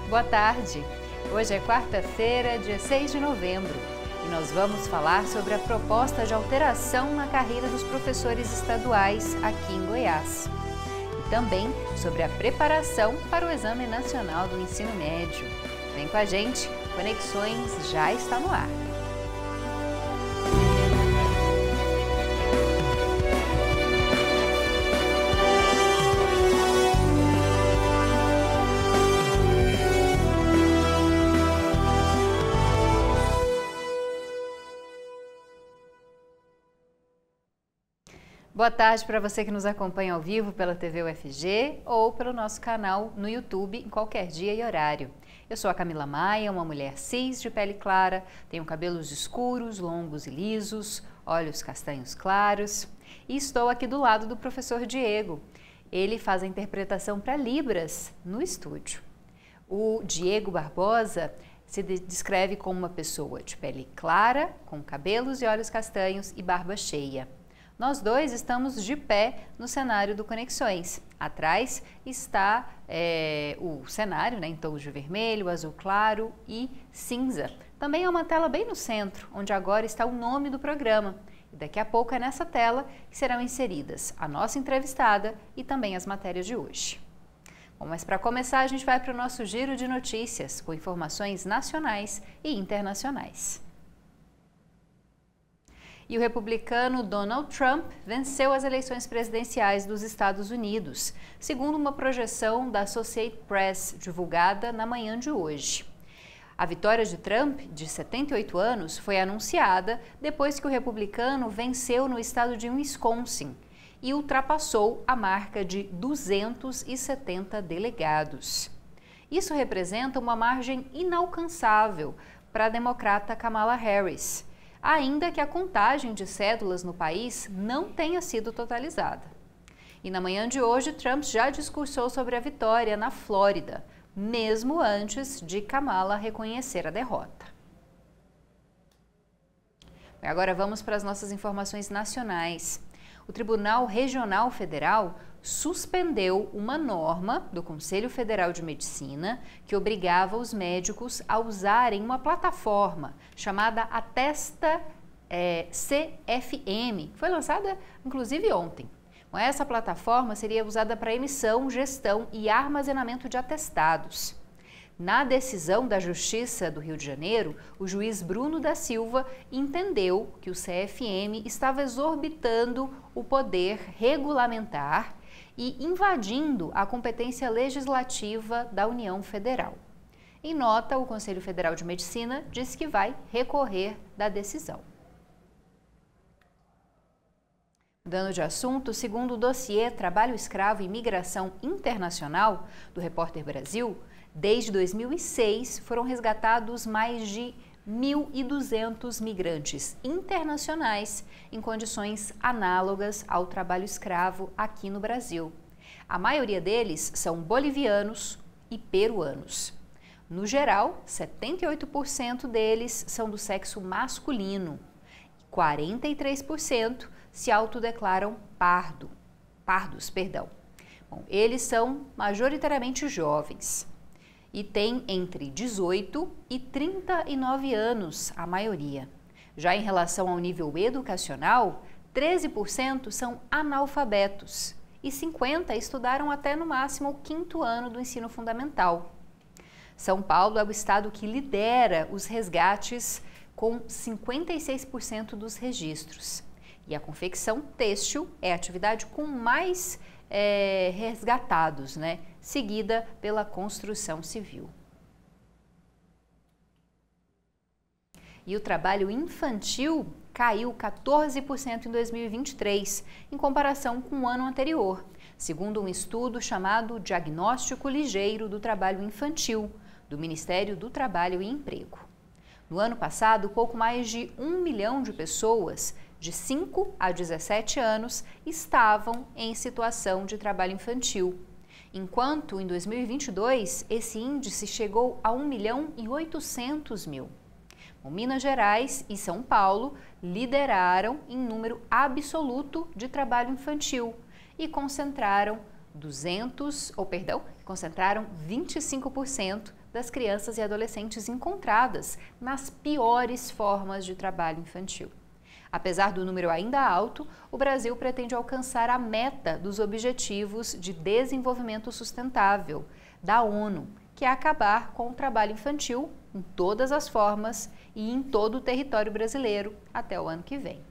Boa tarde! Hoje é quarta-feira, dia 6 de novembro, e nós vamos falar sobre a proposta de alteração na carreira dos professores estaduais aqui em Goiás. E também sobre a preparação para o Exame Nacional do Ensino Médio. Vem com a gente, Conexões já está no ar. Boa tarde para você que nos acompanha ao vivo pela TV UFG ou pelo nosso canal no YouTube em qualquer dia e horário. Eu sou a Camila Maia, uma mulher cis de pele clara, tenho cabelos escuros, longos e lisos, olhos castanhos claros e estou aqui do lado do professor Diego. Ele faz a interpretação para Libras no estúdio. O Diego Barbosa se descreve como uma pessoa de pele clara, com cabelos e olhos castanhos e barba cheia. Nós dois estamos de pé no cenário do Conexões. Atrás está o cenário, em tons de vermelho, azul claro e cinza. Também há uma tela bem no centro, onde agora está o nome do programa. E daqui a pouco é nessa tela que serão inseridas a nossa entrevistada e também as matérias de hoje. Bom, mas para começar a gente vai para o nosso giro de notícias, com informações nacionais e internacionais. E o republicano Donald Trump venceu as eleições presidenciais dos Estados Unidos, segundo uma projeção da Associated Press divulgada na manhã de hoje. A vitória de Trump, de 78 anos, foi anunciada depois que o republicano venceu no estado de Wisconsin e ultrapassou a marca de 270 delegados. Isso representa uma margem inalcançável para a democrata Kamala Harris, ainda que a contagem de cédulas no país não tenha sido totalizada. E na manhã de hoje, Trump já discursou sobre a vitória na Flórida, mesmo antes de Kamala reconhecer a derrota. Agora vamos para as nossas informações nacionais. O Tribunal Regional Federal suspendeu uma norma do Conselho Federal de Medicina que obrigava os médicos a usarem uma plataforma chamada Atesta CFM, que foi lançada inclusive ontem. Essa plataforma seria usada para emissão, gestão e armazenamento de atestados. Na decisão da Justiça do Rio de Janeiro, o juiz Bruno da Silva entendeu que o CFM estava exorbitando o poder regulamentar e invadindo a competência legislativa da União Federal. Em nota, o Conselho Federal de Medicina disse que vai recorrer da decisão. Mudando de assunto, segundo o dossiê Trabalho Escravo e Migração Internacional, do Repórter Brasil, desde 2006 foram resgatados mais de 1.200 migrantes internacionais em condições análogas ao trabalho escravo aqui no Brasil. A maioria deles são bolivianos e peruanos. No geral, 78% deles são do sexo masculino e 43% se autodeclaram pardos. Bom, eles são majoritariamente jovens e têm entre 18 e 39 anos, a maioria. Já em relação ao nível educacional, 13% são analfabetos e 50% estudaram até no máximo o 5º ano do ensino fundamental. São Paulo é o estado que lidera os resgates com 56% dos registros. E a confecção têxtil é a atividade com mais resgatados, seguida pela construção civil. E o trabalho infantil caiu 14% em 2023, em comparação com o ano anterior, segundo um estudo chamado Diagnóstico Ligeiro do Trabalho Infantil, do Ministério do Trabalho e Emprego. No ano passado, pouco mais de 1 milhão de pessoas de 5 a 17 anos estavam em situação de trabalho infantil, enquanto em 2022 esse índice chegou a 1.800.000. Minas Gerais e São Paulo lideraram em número absoluto de trabalho infantil e concentraram 25% das crianças e adolescentes encontradas nas piores formas de trabalho infantil. Apesar do número ainda alto, o Brasil pretende alcançar a meta dos Objetivos de Desenvolvimento Sustentável da ONU, que é acabar com o trabalho infantil em todas as formas e em todo o território brasileiro até o ano que vem.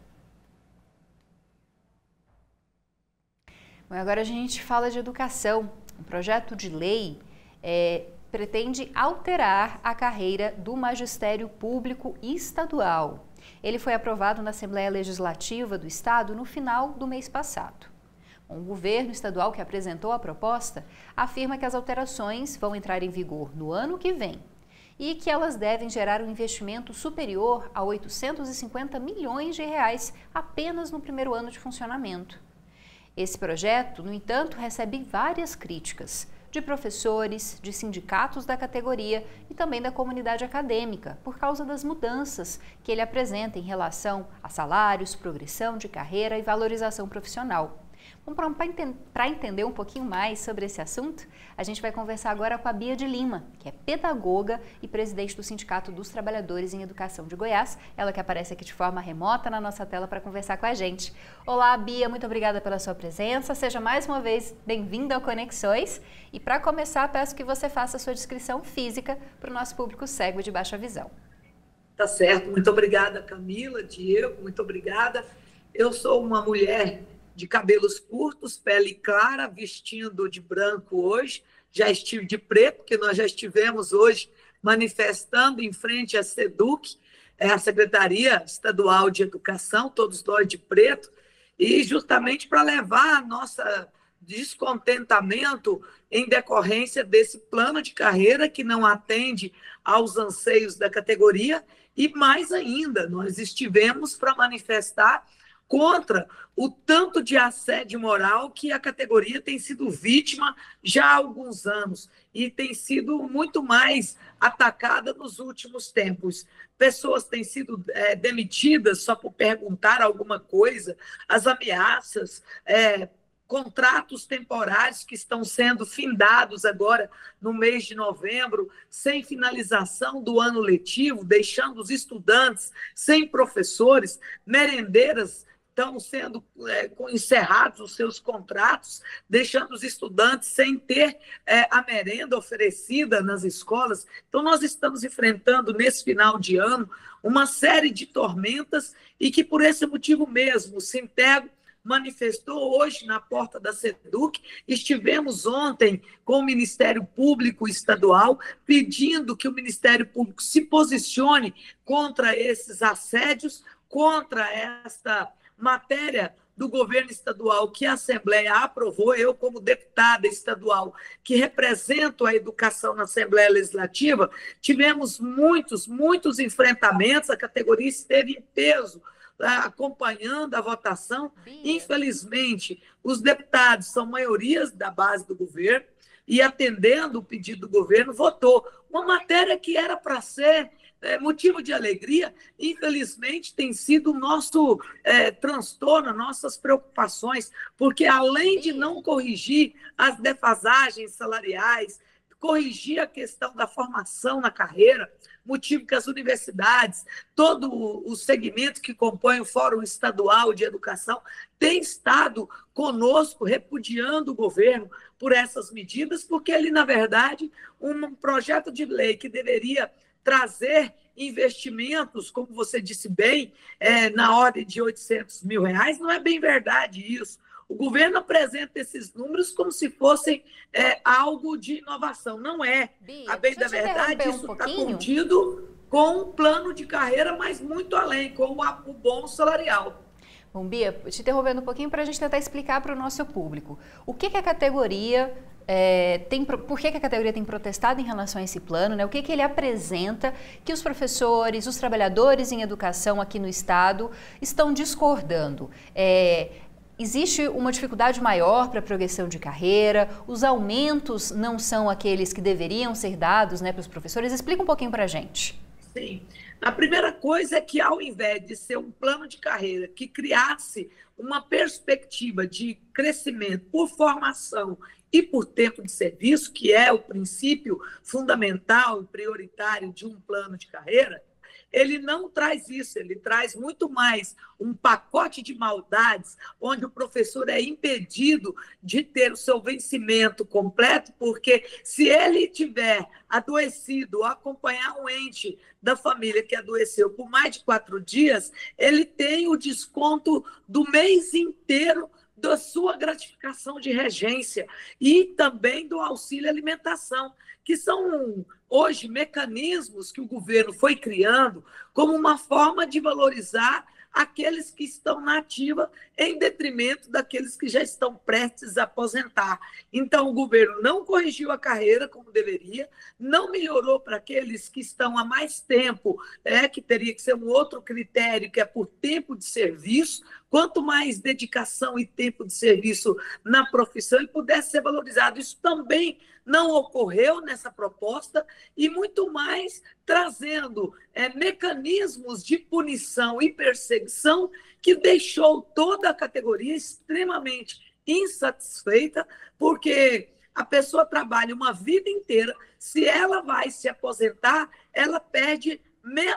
Bom, agora a gente fala de educação. Um projeto de lei pretende alterar a carreira do magistério público estadual. Ele foi aprovado na Assembleia Legislativa do Estado no final do mês passado. O governo estadual que apresentou a proposta afirma que as alterações vão entrar em vigor no ano que vem e que elas devem gerar um investimento superior a 850 milhões de reais apenas no primeiro ano de funcionamento. Esse projeto, no entanto, recebe várias críticas de professores, de sindicatos da categoria e também da comunidade acadêmica, por causa das mudanças que ele apresenta em relação a salários, progressão de carreira e valorização profissional. Para entender um pouquinho mais sobre esse assunto, a gente vai conversar agora com a Bia de Lima, que é pedagoga e presidente do Sindicato dos Trabalhadores em Educação de Goiás, ela que aparece aqui de forma remota na nossa tela para conversar com a gente. Olá, Bia, muito obrigada pela sua presença, seja mais uma vez bem-vinda ao Conexões. E para começar, peço que você faça a sua descrição física para o nosso público cego de baixa visão. Tá certo, muito obrigada, Camila, Diego, muito obrigada. Eu sou uma mulher de cabelos curtos, pele clara, vestindo de branco hoje. Já estive de preto, porque nós já estivemos hoje manifestando em frente à SEDUC, a Secretaria Estadual de Educação, todos nós de preto, e justamente para levar nossa descontentamento em decorrência desse plano de carreira que não atende aos anseios da categoria. E mais ainda, nós estivemos para manifestar contra o tanto de assédio moral que a categoria tem sido vítima já há alguns anos e tem sido muito mais atacada nos últimos tempos. Pessoas têm sido demitidas só por perguntar alguma coisa, as ameaças, contratos temporários que estão sendo findados agora no mês de novembro, sem finalização do ano letivo, deixando os estudantes sem professores, merendeiras estão sendo encerrados os seus contratos, deixando os estudantes sem ter a merenda oferecida nas escolas. Então, nós estamos enfrentando, nesse final de ano, uma série de tormentas e que, por esse motivo mesmo, o Sintego manifestou hoje na porta da SEDUC. Estivemos ontem com o Ministério Público Estadual pedindo que o Ministério Público se posicione contra esses assédios, contra esta matéria do governo estadual que a Assembleia aprovou. Eu, como deputada estadual que represento a educação na Assembleia Legislativa, tivemos muitos enfrentamentos, a categoria esteve em peso acompanhando a votação. Infelizmente, os deputados são maiorias da base do governo e, atendendo o pedido do governo, votou uma matéria que era para ser motivo de alegria. Infelizmente, tem sido o nosso transtorno, nossas preocupações, porque além de não corrigir as defasagens salariais, corrigir a questão da formação na carreira, motivo que as universidades, todo o segmento que compõe o Fórum Estadual de Educação, tem estado conosco, repudiando o governo por essas medidas, porque ele, na verdade, um projeto de lei que deveria trazer investimentos, como você disse bem, na ordem de 800 mil reais, não é bem verdade isso. O governo apresenta esses números como se fossem algo de inovação. Não é. Bia, a bem da verdade, isso está contido com um plano de carreira, mas muito além, com o bônus salarial. Bom, Bia, te interrompendo um pouquinho para a gente tentar explicar para o nosso público. O que a categoria por que a categoria tem protestado em relação a esse plano, né? O que ele apresenta que os professores, os trabalhadores em educação aqui no estado estão discordando? Existe uma dificuldade maior para a progressão de carreira? Os aumentos não são aqueles que deveriam ser dados, né, para os professores? Explica um pouquinho para a gente. Sim. A primeira coisa é que, ao invés de ser um plano de carreira que criasse uma perspectiva de crescimento por formação e por tempo de serviço, que é o princípio fundamental e prioritário de um plano de carreira, ele não traz isso, ele traz muito mais um pacote de maldades, onde o professor é impedido de ter o seu vencimento completo, porque se ele tiver adoecido ou acompanhar um ente da família que adoeceu por mais de 4 dias, ele tem o desconto do mês inteiro da sua gratificação de regência e também do auxílio alimentação, que são hoje mecanismos que o governo foi criando como uma forma de valorizar aqueles que estão na ativa em detrimento daqueles que já estão prestes a aposentar. Então, o governo não corrigiu a carreira como deveria, não melhorou para aqueles que estão há mais tempo, que teria que ser um outro critério, que é por tempo de serviço. Quanto mais dedicação e tempo de serviço na profissão ele pudesse ser valorizado. Isso também não ocorreu nessa proposta, e muito mais trazendo mecanismos de punição e perseguição que deixou toda a categoria extremamente insatisfeita, porque a pessoa trabalha uma vida inteira, se ela vai se aposentar, ela perde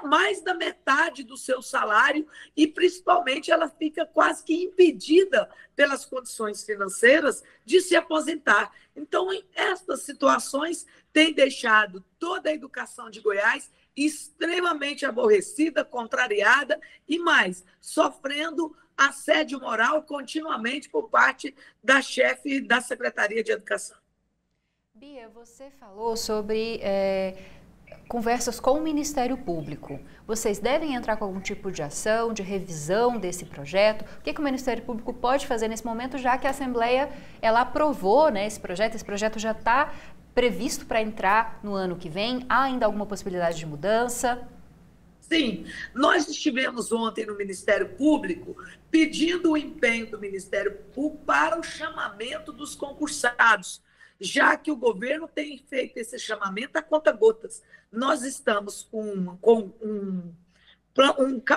mais da metade do seu salário e, principalmente, ela fica quase que impedida pelas condições financeiras de se aposentar. Então, estas situações têm deixado toda a educação de Goiás extremamente aborrecida, contrariada e, mais, sofrendo assédio moral continuamente por parte da chefe da Secretaria de Educação. Bia, você falou sobre conversas com o Ministério Público. Vocês devem entrar com algum tipo de ação, de revisão desse projeto? O que o Ministério Público pode fazer nesse momento, já que a Assembleia ela aprovou, né, esse projeto já está previsto para entrar no ano que vem? Há ainda alguma possibilidade de mudança? Sim, nós estivemos ontem no Ministério Público pedindo o empenho do Ministério Público para o chamamento dos concursados, já que o governo tem feito esse chamamento a conta-gotas. Nós estamos com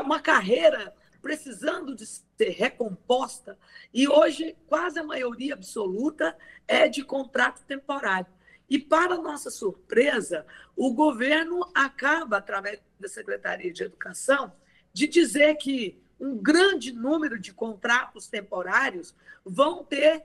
uma carreira precisando de ser recomposta, e hoje quase a maioria absoluta é de contrato temporário. E, para nossa surpresa, o governo acaba, através da Secretaria de Educação, de dizer que um grande número de contratos temporários vão ter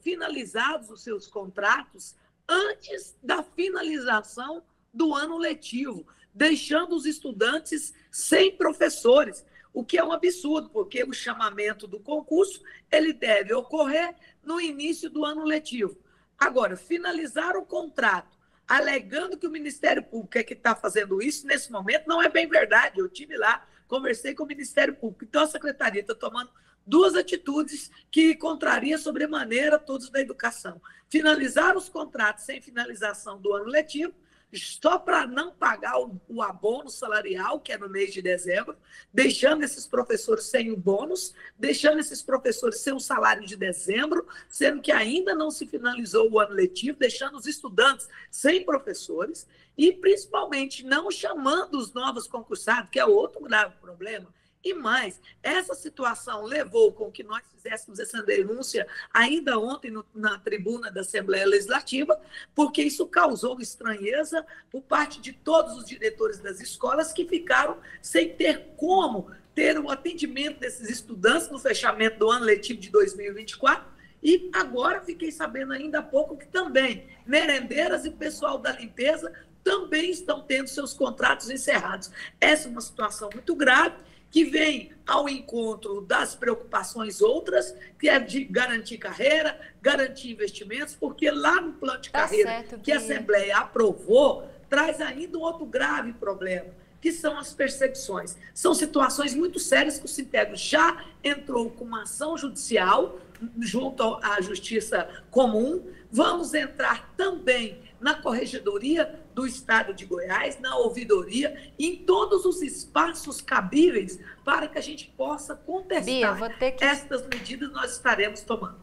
finalizados os seus contratos antes da finalização do ano letivo, deixando os estudantes sem professores, o que é um absurdo, porque o chamamento do concurso ele deve ocorrer no início do ano letivo. Agora, finalizar o contrato alegando que o Ministério Público é que está fazendo isso, nesse momento, não é bem verdade. Eu estive lá, conversei com o Ministério Público. Então, a Secretaria está tomando 2 atitudes que contrariam sobremaneira todos da educação. Finalizar os contratos sem finalização do ano letivo, só para não pagar o abono salarial, que é no mês de dezembro, deixando esses professores sem o bônus, deixando esses professores sem o salário de dezembro, sendo que ainda não se finalizou o ano letivo, deixando os estudantes sem professores e, principalmente, não chamando os novos concursados, que é outro grave problema. E mais, essa situação levou com que nós fizéssemos essa denúncia ainda ontem na tribuna da Assembleia Legislativa, porque isso causou estranheza por parte de todos os diretores das escolas que ficaram sem ter como ter o atendimento desses estudantes no fechamento do ano letivo de 2024. E agora fiquei sabendo ainda há pouco que também merendeiras e pessoal da limpeza também estão tendo seus contratos encerrados. Essa é uma situação muito grave, que vem ao encontro das preocupações outras, que é de garantir carreira, garantir investimentos, porque lá no plano de carreira que a Assembleia aprovou, traz ainda um outro grave problema, que são as perseguições. São situações muito sérias que o Sintego já entrou com uma ação judicial junto à Justiça Comum. Vamos entrar também na Corregedoria do Estado de Goiás, na ouvidoria, em todos os espaços cabíveis para que a gente possa contestar. Bia, estas medidas nós estaremos tomando.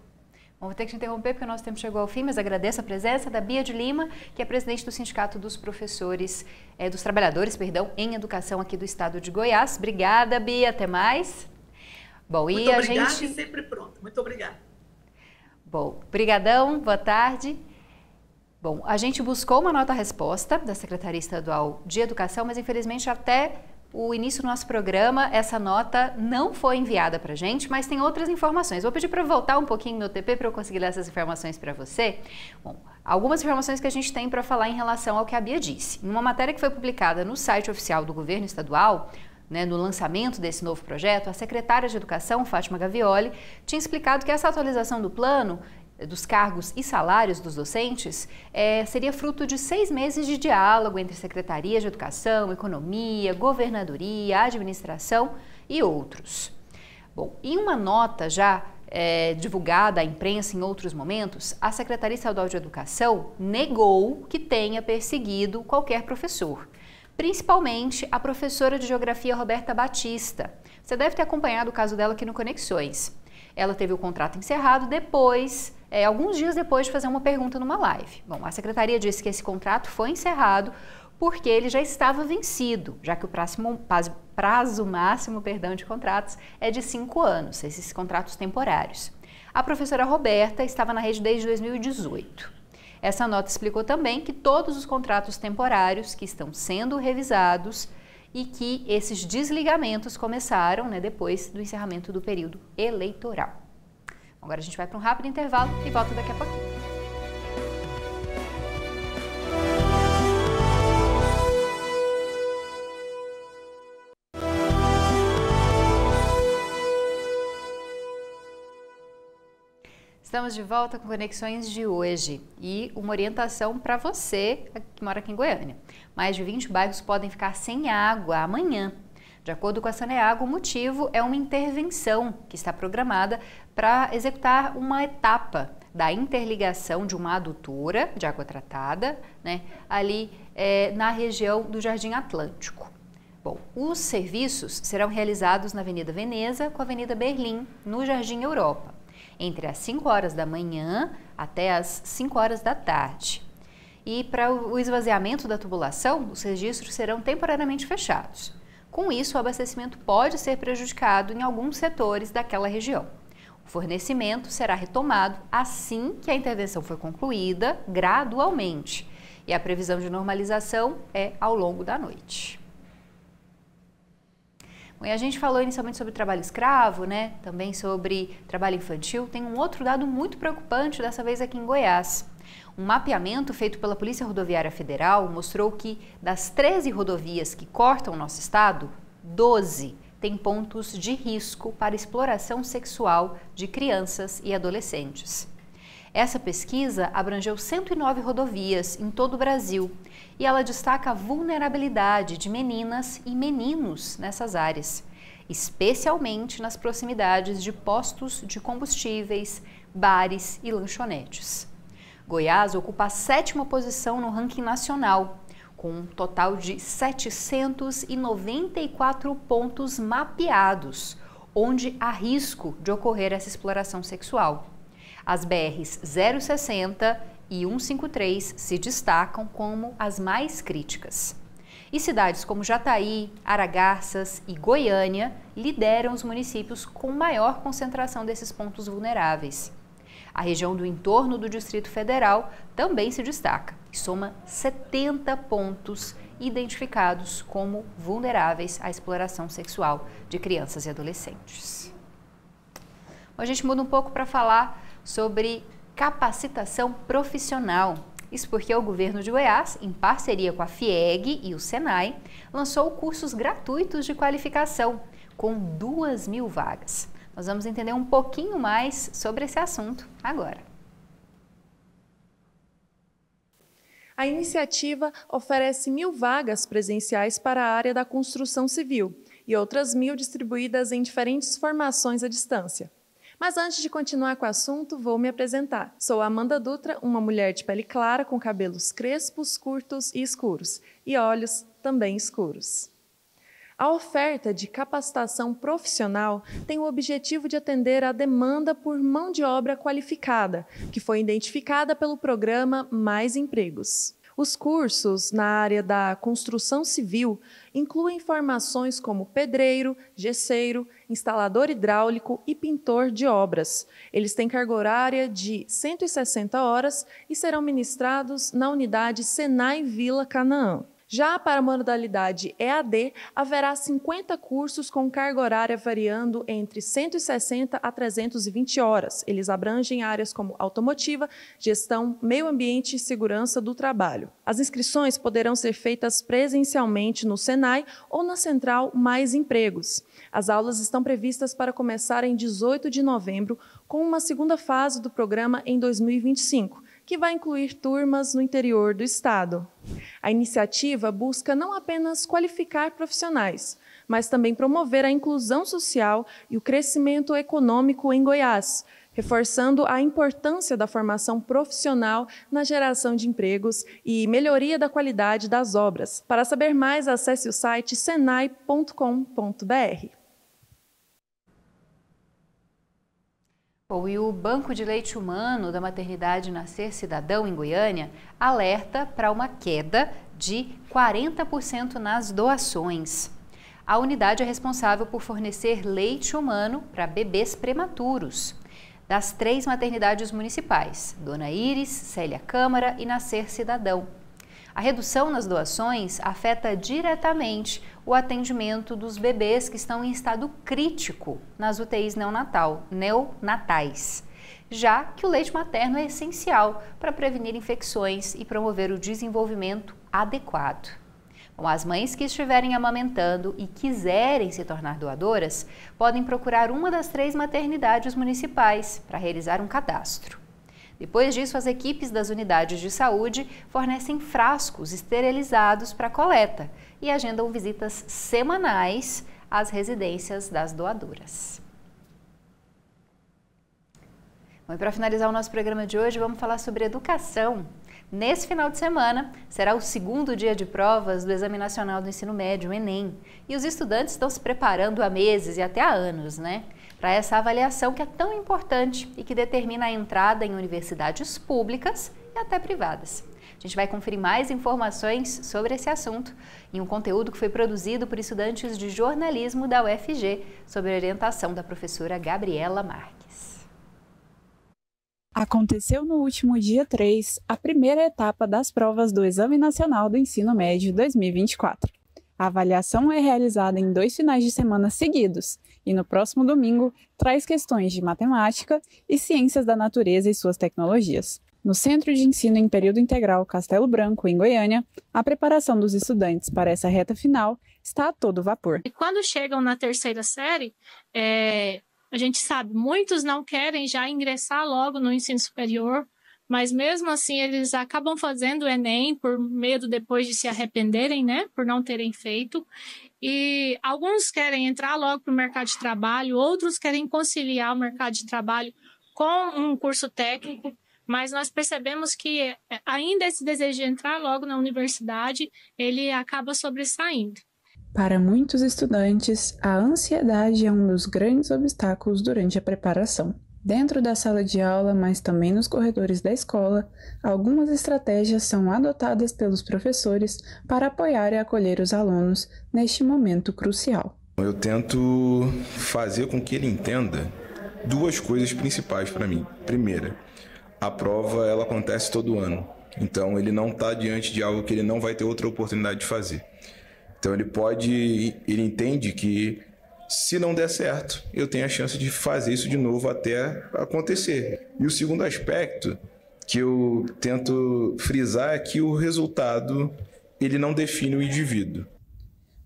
Bom, vou ter que te interromper porque o nosso tempo chegou ao fim, mas agradeço a presença da Bia de Lima, que é presidente do Sindicato dos Professores, dos Trabalhadores, em Educação aqui do Estado de Goiás. Obrigada, Bia, até mais. Bom, muito obrigada e sempre pronto. Muito obrigada. Bom, brigadão, boa tarde. Bom, a gente buscou uma nota-resposta da Secretaria Estadual de Educação, mas infelizmente até o início do nosso programa, essa nota não foi enviada para a gente, mas tem outras informações. Vou pedir para voltar um pouquinho no TP para eu conseguir ler essas informações para você. Bom, algumas informações que a gente tem para falar em relação ao que a Bia disse. Em uma matéria que foi publicada no site oficial do governo estadual, no lançamento desse novo projeto, a secretária de Educação, Fátima Gavioli, tinha explicado que essa atualização do plano dos cargos e salários dos docentes seria fruto de 6 meses de diálogo entre Secretaria de Educação, Economia, Governadoria, Administração e outros. Bom, em uma nota já divulgada à imprensa em outros momentos, a Secretaria Estadual de Educação negou que tenha perseguido qualquer professor, principalmente a professora de Geografia Roberta Batista. Você deve ter acompanhado o caso dela aqui no Conexões. Ela teve o contrato encerrado depois, alguns dias depois de fazer uma pergunta numa live. Bom, a secretaria disse que esse contrato foi encerrado porque ele já estava vencido, já que o prazo máximo de contratos é de 5 anos, esses contratos temporários. A professora Roberta estava na rede desde 2018. Essa nota explicou também que todos os contratos temporários que estão sendo revisados e que esses desligamentos começaram depois do encerramento do período eleitoral. Agora a gente vai para um rápido intervalo e volta daqui a pouquinho. Estamos de volta com Conexões de hoje e uma orientação para você que mora aqui em Goiânia. Mais de 20 bairros podem ficar sem água amanhã. De acordo com a Saneago, o motivo é uma intervenção que está programada para executar uma etapa da interligação de uma adutora de água tratada, ali na região do Jardim Atlântico. Bom, os serviços serão realizados na Avenida Veneza com a Avenida Berlim, no Jardim Europa, entre as 5 horas da manhã até as 5 horas da tarde. E para o esvaziamento da tubulação, os registros serão temporariamente fechados. Com isso, o abastecimento pode ser prejudicado em alguns setores daquela região. O fornecimento será retomado assim que a intervenção for concluída, gradualmente. E a previsão de normalização é ao longo da noite. Bom, e a gente falou inicialmente sobre trabalho escravo, também sobre trabalho infantil. Tem um outro dado muito preocupante, dessa vez aqui em Goiás. Um mapeamento feito pela Polícia Rodoviária Federal mostrou que das 13 rodovias que cortam o nosso estado, 12 têm pontos de risco para exploração sexual de crianças e adolescentes. Essa pesquisa abrangeu 109 rodovias em todo o Brasil e ela destaca a vulnerabilidade de meninas e meninos nessas áreas, especialmente nas proximidades de postos de combustíveis, bares e lanchonetes. Goiás ocupa a 7ª posição no ranking nacional, com um total de 794 pontos mapeados, onde há risco de ocorrer essa exploração sexual. As BRs 060 e 153 se destacam como as mais críticas. E cidades como Jataí, Aragarças e Goiânia lideram os municípios com maior concentração desses pontos vulneráveis. A região do entorno do Distrito Federal também se destaca e soma 70 pontos identificados como vulneráveis à exploração sexual de crianças e adolescentes. Bom, a gente muda um pouco para falar sobre capacitação profissional. Isso porque o governo de Goiás, em parceria com a FIEG e o Senai, lançou cursos gratuitos de qualificação, com 2.000 vagas. Nós vamos entender um pouquinho mais sobre esse assunto agora. A iniciativa oferece 1.000 vagas presenciais para a área da construção civil e outras 1.000 distribuídas em diferentes formações à distância. Mas antes de continuar com o assunto, vou me apresentar. Sou Amanda Dutra, uma mulher de pele clara com cabelos crespos, curtos e escuros, e olhos também escuros. A oferta de capacitação profissional tem o objetivo de atender à demanda por mão de obra qualificada, que foi identificada pelo programa Mais Empregos. Os cursos na área da construção civil incluem formações como pedreiro, gesseiro, instalador hidráulico e pintor de obras. Eles têm carga horária de 160 horas e serão ministrados na unidade Senai Vila Canaã. Já para a modalidade EAD, haverá 50 cursos com carga horária variando entre 160 a 320 horas. Eles abrangem áreas como automotiva, gestão, meio ambiente e segurança do trabalho. As inscrições poderão ser feitas presencialmente no Senai ou na Central Mais Empregos. As aulas estão previstas para começar em 18 de novembro, com uma segunda fase do programa em 2025. Que vai incluir turmas no interior do estado. A iniciativa busca não apenas qualificar profissionais, mas também promover a inclusão social e o crescimento econômico em Goiás, reforçando a importância da formação profissional na geração de empregos e melhoria da qualidade das obras. Para saber mais, acesse o site senai.com.br. E o Banco de Leite Humano da maternidade Nascer Cidadão, em Goiânia, alerta para uma queda de 40% nas doações. A unidade é responsável por fornecer leite humano para bebês prematuros. Das 3 maternidades municipais, Dona Iris, Célia Câmara e Nascer Cidadão. A redução nas doações afeta diretamente o atendimento dos bebês que estão em estado crítico nas UTIs neonatais, já que o leite materno é essencial para prevenir infecções e promover o desenvolvimento adequado. Bom, as mães que estiverem amamentando e quiserem se tornar doadoras podem procurar uma das 3 maternidades municipais para realizar um cadastro. Depois disso, as equipes das unidades de saúde fornecem frascos esterilizados para coleta e agendam visitas semanais às residências das doadoras. Bom, e para finalizar o nosso programa de hoje, vamos falar sobre educação. Nesse final de semana, será o 2º dia de provas do Exame Nacional do Ensino Médio, o Enem. E os estudantes estão se preparando há meses e até há anos, né? Para essa avaliação que é tão importante e que determina a entrada em universidades públicas e até privadas. A gente vai conferir mais informações sobre esse assunto em um conteúdo que foi produzido por estudantes de jornalismo da UFG, sob a orientação da professora Gabriela Marques. Aconteceu no último dia 3 a primeira etapa das provas do Exame Nacional do Ensino Médio 2024. A avaliação é realizada em 2 finais de semana seguidos e no próximo domingo traz questões de matemática e ciências da natureza e suas tecnologias. No Centro de Ensino em Período Integral Castelo Branco, em Goiânia, a preparação dos estudantes para essa reta final está a todo vapor. E quando chegam na 3ª série, a gente sabe, muitos não querem já ingressar logo no ensino superior, mas mesmo assim eles acabam fazendo o Enem por medo depois de se arrependerem, né, por não terem feito. E alguns querem entrar logo para o mercado de trabalho, outros querem conciliar o mercado de trabalho com um curso técnico, mas nós percebemos que ainda esse desejo de entrar logo na universidade, ele acaba sobressaindo. Para muitos estudantes, a ansiedade é um dos grandes obstáculos durante a preparação. Dentro da sala de aula, mas também nos corredores da escola, algumas estratégias são adotadas pelos professores para apoiar e acolher os alunos neste momento crucial. Eu tento fazer com que ele entenda 2 coisas principais para mim. Primeira, a prova ela acontece todo ano, então ele não está diante de algo que ele não vai ter outra oportunidade de fazer. Então ele entende que se não der certo, eu tenho a chance de fazer isso de novo até acontecer. E o segundo aspecto que eu tento frisar é que o resultado ele não define o indivíduo.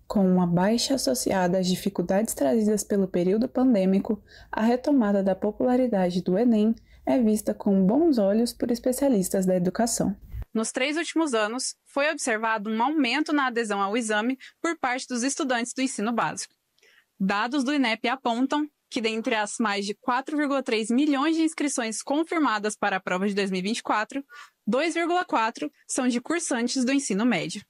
Com uma baixa associada às dificuldades trazidas pelo período pandêmico, a retomada da popularidade do Enem é vista com bons olhos por especialistas da educação. Nos 3 últimos anos, foi observado um aumento na adesão ao exame por parte dos estudantes do ensino básico. Dados do INEP apontam que, dentre as mais de 4,3 milhões de inscrições confirmadas para a prova de 2024, 2,4 são de cursantes do ensino médio.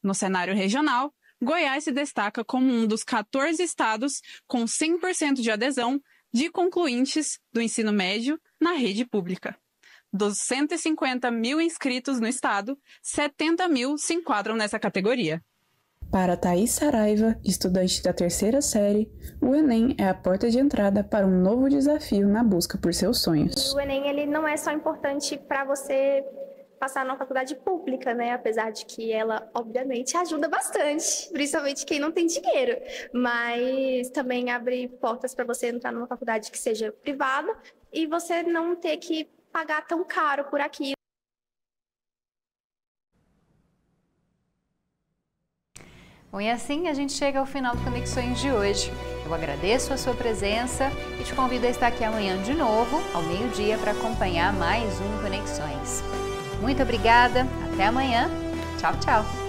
No cenário regional, Goiás se destaca como um dos 14 estados com 100% de adesão de concluintes do ensino médio na rede pública. Dos 150 mil inscritos no estado, 70 mil se enquadram nessa categoria. Para Thaís Saraiva, estudante da terceira série, o Enem é a porta de entrada para um novo desafio na busca por seus sonhos. O Enem ele não é só importante para você passar numa faculdade pública, né? Apesar de que ela, obviamente, ajuda bastante, principalmente quem não tem dinheiro. Mas também abre portas para você entrar numa faculdade que seja privada e você não ter que pagar tão caro por aquilo. Bom, e assim a gente chega ao final do Conexões de hoje. Eu agradeço a sua presença e te convido a estar aqui amanhã de novo, ao meio-dia, para acompanhar mais um Conexões. Muito obrigada, até amanhã. Tchau, tchau.